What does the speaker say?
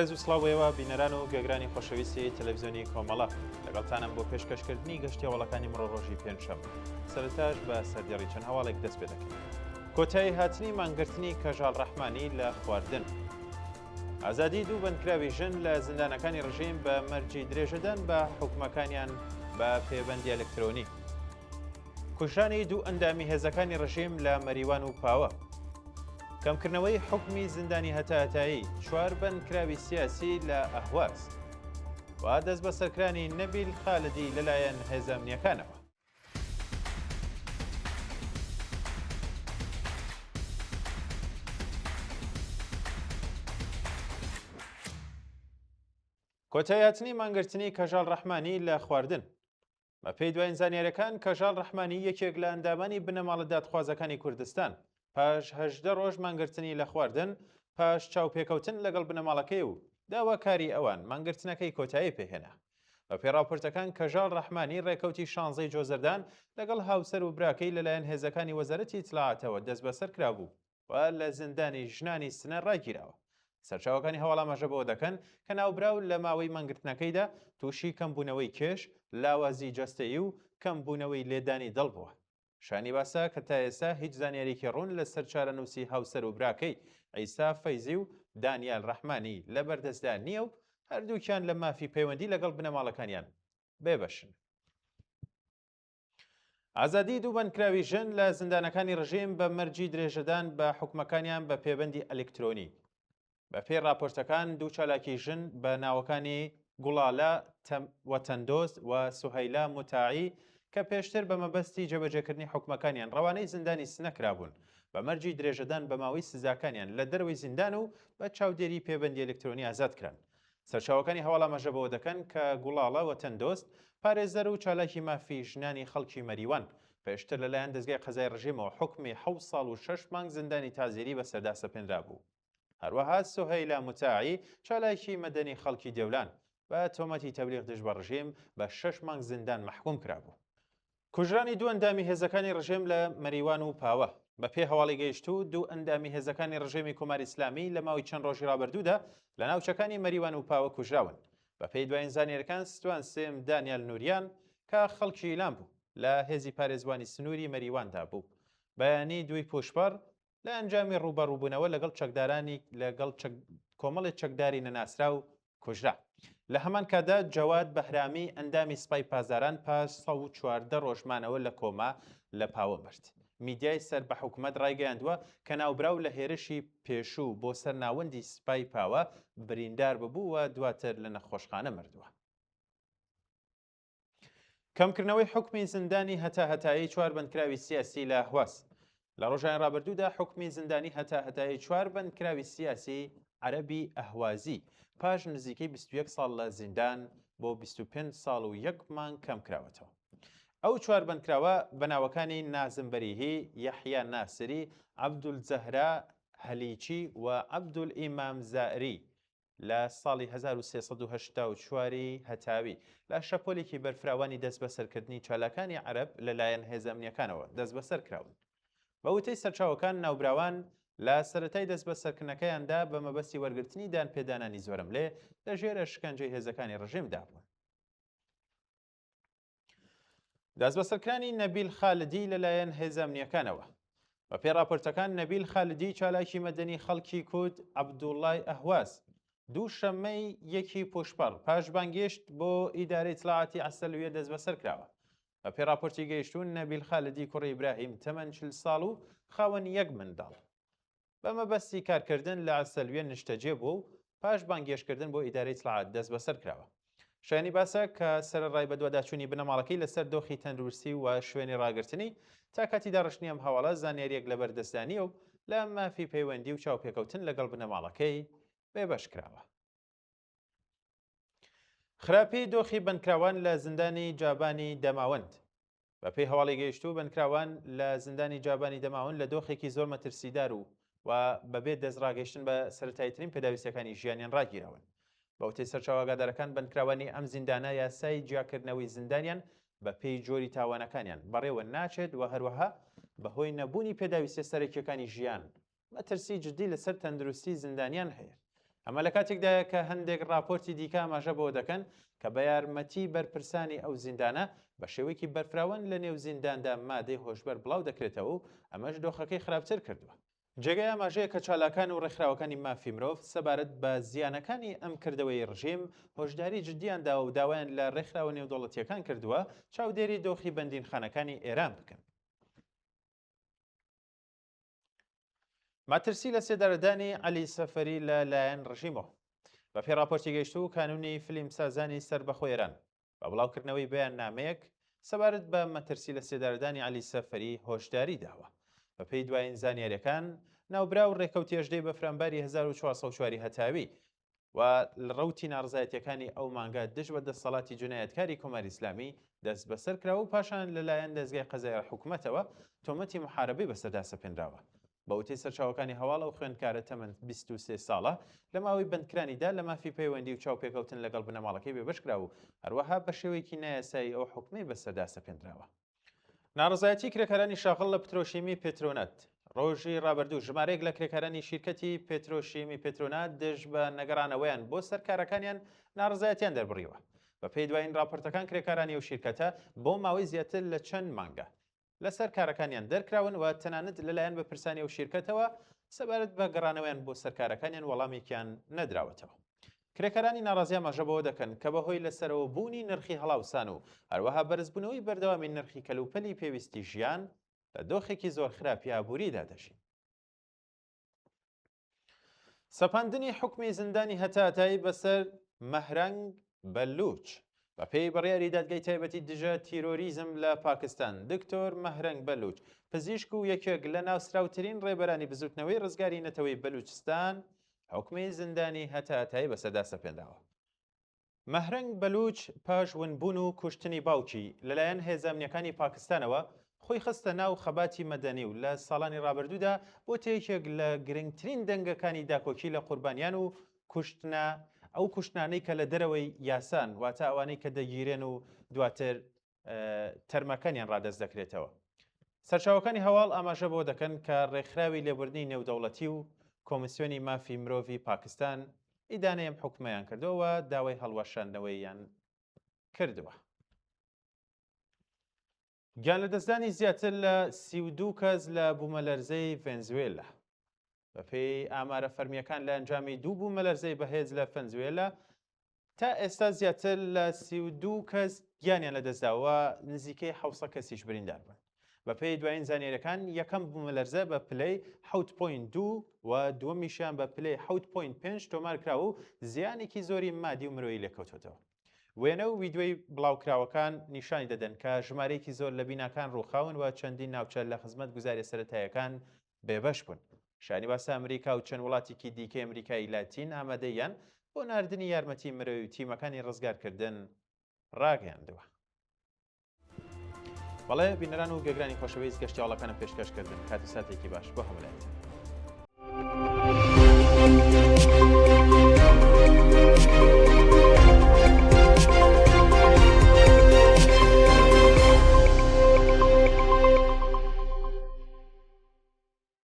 ڕێز و سڵاوەوە بینەران و گوێگرانی خۆشەویستی تەلەڤیزیۆنی کۆمەڵە لەگەڵتانم بۆ پێشکەشکردنی گەشتی هەوڵەکانی مرۆڤۆژی پێنجشەمە. سەرەتاش بە سەردێڕی چەند هەواڵێک دەست پێ دەکەین. کۆتایی هاتنی مانگرتنی کەژاڵ ڕەحمانی لە خواردن. ئازادی دوو بەندکراوی ژن لە زیندانەکانی ڕژیم بە مەرجی درێژەدان بە حکومەکانیان بە پەیوەندی ئەلکترۆنی. کوژانی دوو ئەندامی هێزەکانی ڕژیم لە مەریوان و پاوە. کەمکردنەوەی حکمی زیندانی هەتایەتایی 4 بەندکراوی سیاسی لە ئەهواز و دەست بە سەرکرانی نەبیل خالدی لەلایەن هێزە ئەمنیەکانەوە. کۆتایی هاتنی مانگرتنی کەژاڵ ڕەحمانی لە خواردن. بە پێی دوایین زانیاریەکان کەژاڵ ڕەحمانی یەکێک لە ئەندامانی بنەماڵە دادخوازەکانی کوردستان پاش 18 ڕۆژ مانگرتنی لە خواردن پاش چاوپێکەوتن لەگەڵ بنەماڵەکەی و داواکاری ئەوان مانگرتنەکەی کۆتایی پێهێنا. بە پێڕاپۆرتەکان کەژاڵ ڕەحمانی ڕێکەوتی 16 جۆزەردان لەگەڵ هاوسەر و براکەی لەلایەن هێزەکانی وەزارەتی ئیتلاعاتەوە دەست بەسەر کرابوو و لە زیندانی ژنانی سنە ڕاگیراوە. سەرچاوەکانی هەواڵامەژە بەوە دەکەن کە ناوبراو لە ماوەی مانگرتنەکەیدا تووشی کەمبوونەوەی کێش، لاوازی جەستەیی و کەمبوونەوەی لێدانی دڵ بووە. شانی باسا کە تا ئێستا هیچ زانیاریکی ڕوون لە سەرچارە نووسی هاوسەر و براکەی عیسا فەیزی و دانیال ڕەحمانی لە بەردەستدا نییە و هەردووکیان لە مافی پەیوەندی لەگەڵ بنەماڵەکانیان بێبەشن. ئازادی دوو بەندکراوی ژن لە زیندانەکانی ڕژیم بە مەرجی درێژەدان بە حکومەکانیان بە پەیوەندی ئەلکترۆنی. بە پێی راپۆرتەکان دوو چالاکی ژن بە ناوەکانی گوڵالە وەتەندۆز و سوهەیلا موتاعی کە پێشتر بە مەبەستی جێبەجێکردنی حکومەکانیان ڕەوانەی زیندانی سنە کرابوون بە مەرجی درێژەدان بە ماوەی سزاکانیان لە دەروی زیندان و بە چاودێری پەیوەندی ئەلکترۆنی ئازاد کران. سەرچاوەکانی هەواڵامەژە بەوە دەکەن کە گوڵاڵە وەتەندۆز پارێزەر و چالاکی مافی ژنانی خەڵکی مەریوان پێشتر لەلایەن دەستگای قەزای ڕژیمەوە حکمی 7 ساڵ و 6 مانگ زیندانی تازیری بەسەردا سەپێنرا بوو. هەروەها سوهەیلا موتاعی چالاکی مەدەنی خەڵکی دێولان بە تۆمەتی تەبلیغ دژ بە ڕژیم بە 6 مانگ زیندان مەحکوم کرابوو. کوژرانی دوو ئەندامی هێزەکانی ڕژیم لە مەریوان و پاوە. بە پێی هەواڵی گەیشتوو دوو ئەندامی هێزەکانی ڕژیمی کۆماری ئیسلامی لە ماوەی چەند ڕۆژی ڕابردوودا لە ناوچەکانی مەریوان و پاوە کوژراون. بە پێی دوایین زانیاریەکان ستوان سێم دانیال نوریان کە خەڵکی ئیلام بوو لە هێزی پارێزوانی سنووری مەریواندا بوو. بەیانی دوی پوشپەر لە ئەنجامی ڕوبەڕووبوونەوە لەگەڵ چەکدارانی لەگەڵ کۆمەڵی چەکداری نەناسرا و کوژرا. لە هەمان کادا جەواد بەهرامی ئەندامی سپای پازاران پاش 14 ڕۆژمانەوە لە کۆما لە پاوە مرد. میدیای سەر بە حکومەت ڕایگەیاندووە کە ناوبراو لە هێرشی پێشوو بۆ سەر ناوەندی سپای پاوە بریندار ببوو و دواتر لە نەخۆشخانە مردووە. کەمکردنەوەی حکمی زیندانی هەتایەتی 4 بەندکراوی سیاسی لە ئەهواز. لە ڕۆژانی ڕابردوودا حکمی زیندانی هەتایەتی 4 بەندکراوی سیاسی عەرەبی ئەهوازی پاش نزیکەی 21 ساڵ لە زیندان بۆ 25 ساڵ و 1 مانگ کەم کراوەتەوە. ئەو 4 بەندکراوە بەناوەکانی نازم بەریهی، یەحیا ناسری، عەبدولجەهرا هەلیچی و عەبدولئیمام زائری لە ساڵی 1384 هەتاوی لە شەپۆلێکی بەرفراوانی دەست بەسەرکردنی چالاکانی عەرەب لەلایەن هێزە ئەمنیەکانەوە دەست بەسەر کراون. بە وتەی سەرچاوەکان ناوبراوان لە سەرەتای دەست بەسەرکردنەکەیاندا بە مەبەستی وەرگرتنی دانپێدانانی زۆرم لێ لە ژێرە شکنجەی هێزەکانی ڕژیمدا بوون. دەست بەسەرکردنی نەبیل خالدی لەلایەن هێزە ئەمنیەکانەوە. بە پێی راپۆرتەکان نەبیل خالدی چالاکی مەدەنی خەڵکی کورد عەبدوڵڵای ئەهواز دوو شەممەی یەکی پوشپەڕ پاش بانگێشت بۆ ئیدارەی ئیتلاعاتی عەسەلویە دەست بەسەر کراوە. بە پێی راپۆرتی گەیشتوون نەبیل خالدی کوڕی ئیبراهیم تەمەن 40 ساڵ و خاوەن 1 منداڵ بە مەبەستی کارکردن لە عەسەلویە نیشتەجێ بوو و پاش بانگێشتکردن بۆ ئیدارەی ئیتلاعات دەست بەسەر کراوە. شایانی باسە کە سەرڕای بە دوواداچوونی بنەماڵەکەی لەسەر دۆخی تەندروستی و شوێنی ڕاگررتنی تا کاتی داڕشتنی ئەم هەواڵە زانیاریەک لە بەردەستدانیە و لە مافی پەیوەندی و چاوپێکەوتن لەگەڵ بنەماڵەکەی بێبەش کراوە. خراپی دۆخی بەندکراوان لە زیندانی جابانی دەماوەند. بە پێی هەواڵی گەیشتوو بەندکراوان لە زیندانی جابانی دەماوەند لە دۆخێکی زۆر مەترسیدار و بەبێ دەستڕاگەیشتن بە سەرەتاییترین پێداویستەکانی ژیانیان ڕاگیراون. بە وتەی سەرچاوە ئاگادارەکان بەندکراوانی ئەم زیندانە یاسای جیاکردنەوەی زیندانیان بە پێی جۆری تاوانەکانیان بەڕێوە ناچێت و هەروەها بەهۆی نەبوونی پێداویستە سەرەکیەکانی ژیان مەترسی جدی لەسەر تەندروستی زیندانیان هەیە. ئەمە لە کاتێکدایە کە هەندێک راپۆرتی دیکە ئاماژە بۆ دەکەن کە بە یارمەتی بەرپرسانی ئەو زیندانە بە شێوەیەکی بەرفراوەن لە نێو زینداندا مادەی هۆشبەر بڵاو دەکرێتەوە و ئەمەش دۆخەکەی خراپتر کردووە. جێگەی ئاماژەیە کە چالاکان و ڕێکخراوەکانی مافی مرۆڤ سەبارەت بە زیانەکانی ئەم کردەوەی ڕژیم هۆشداری جددیاندا و داوایان لە ڕێکخراوە نێودەوڵەتیەکان کردووە چاودێری دۆخی بەندینخانەکانی ئێران بکەن. ماترسی لە سێدارەدانی عەلی سەفەری لە لایەن ڕژیمەوە. بە پێی راپۆرتی گەیشتوو کانونی فیلمسازانی سەربەخۆ ئێران بە بڵاوکردنەوەی بەیان نامەیەک سەبارەت بە مەترسی لە سێدارەدانی عەلی سەفەری هۆشداری داوە. بە پێی دوایین زانیاریەکان ناوبراو ڕێکەوتی هێژدەی بە فرامباری 1404 هەتاوی و ڕەوتی ناڕزایەتیەکانی ئەو مانگە دژ بە دەسەڵاتی جونایەتکاری کۆماری ئیسلامی دەست بەسەر کراوە و پاشان لەلایەن دەستگای قەزای حکوومەتەوە تۆمەتی محارەبەی بەسەردا سەپێنراوە. بە وتەی سەرچاوەکانی هەواڵە و خوێندکارە تەمەن 23 ساڵە لە ماوەی بەندکرانیدا لە مافی پەیوەندی و چاوپێکەوتن لەگەڵ بنەماڵەکەی بێبەشکرا و هەروەها بە شێوەیەکی نایاسایی ئەو حکومەی بەسەردا سەپێنراوە. ناڕزایەتی کرێکارانی شاغڵ لە پترۆشیمی پێترۆنەت ڕۆژی ڕابردوو ژمارەیەک لە کرێکارانی شیرکەتی پێترۆشیمی پێترۆنات دژ بە نەگەڕانەوەیان بۆ سەرکارەکانیان ناڕزایەتیان دەربڕیوە. بە پێی دوایین راپۆرتەکان کرێکارانی ئەو شیرکەتە بۆ ماوەی زیاتر لە چەند مانگە لەسەر کارەکانیان دەرکراون و تەنانەت لەلایەن بەپرسانی ئەو شیرکەتەوە سەبارەت بە گەڕانەوەیان بۆ سەرکارەکانیان وەڵامێکیان نەدراوەتەوە. کرێکارانی ناڕازیان ماژە بەوە دەکەن کە بەهۆی لەسەرەوە بوونی نرخی هەڵاوسان و هەروەها بەرزبوونەوەی بەردەوامی نرخی کەلوپەلی پێویستی ژیان لە دۆخێکی زۆر خراپی ئابووریدا دەژین. سەپاندنی حکمی زیندانی هەتاتایی بەسەر مەهرەنگ بەلوچ. بە پێی بڕیاری دادگای تایبەتی دژە تیرۆریزم لە پاکستان دکتۆر مەهرەنگ بەلوچ پزیشک و یەکێک لە ناوسراوترین ڕێبەرانی بزوتنەوەی ڕزگاری نەتەوەی بەلوچستان حکمی زیندانی هەتاتایی بەسەردا سەپێنداوە. مەهرەنگ بەلوچ پاش ونبوون و کوشتنی باوکی لەلایەن هێزانەکانی پاکستانەوە خۆی خستە ناو خەباتی مەدەنی و لە ساڵانی ڕابردوودا بۆ یەکێک لە گرنگترین دەنگەکانی داکۆکی لە قوربانیان و ئەو کوشتانەی کە لە دەرەوەی یاسان واتە ئەوانەی کە دەگیرێن و دواتر تەرمەکانیان ڕادەست دەکرێتەوە. سەرچاوەکانی هەواڵ ئاماژە بۆ دەکەن کە ڕێکخراوی لێبوردنی نێودەوڵەتی و کۆمیسیۆنی مافی مرۆڤی پاکستان ئیدانەیەم حکومەیان کردەوە داوای هەڵوەشاندنەوەیان کردووە. گیان لەدەستدانی زیاتر لە 32 کەس لە بوومەلەرزەی ڤێنزوێلا. بە پێی ئامارە فەرمیەکان لە ئەنجامی دوو بوومەلەرزەی بەهێز لە ڤێنزوێلا تا ئێستا زیاتر لە 32 کەس گیانیان لەدەستداوە نزیکەی 700 کەسیش بریندار بوون. بە پێی دوایین زانیاریەکان یەکەم بوومەلەرزە بە پلەی 7.2 و دووەمیشیان بە پلەی 7.5 تۆمار کراوە و زیانێکی زۆری مادی و مرۆیی لێکەوتوتەوە. وێنە و ویدیۆی بڵاوکراوەکان نیشانی دەدەن کە ژمارەیەکی زۆر لە بیناکان ڕووخاون و چەندین ناوچە لە خزمەت گوزاری سەرەتاییەکان بێبەش بوون. شانی باسە ئەمریکا و چەند وڵاتێکی دیکەی ئەمریکای لاتین ئامادەیان بۆ ناردنی یارمەتی مرۆیی و تیمەکانی ڕزگارکردن ڕاگەیاندووە. بەڵێ بینەران و گەگرانی خۆشەویست گەشتیاڵەکانم پێشکەشکردن کاتی ساتێکی باش بۆ هەمولایەتە.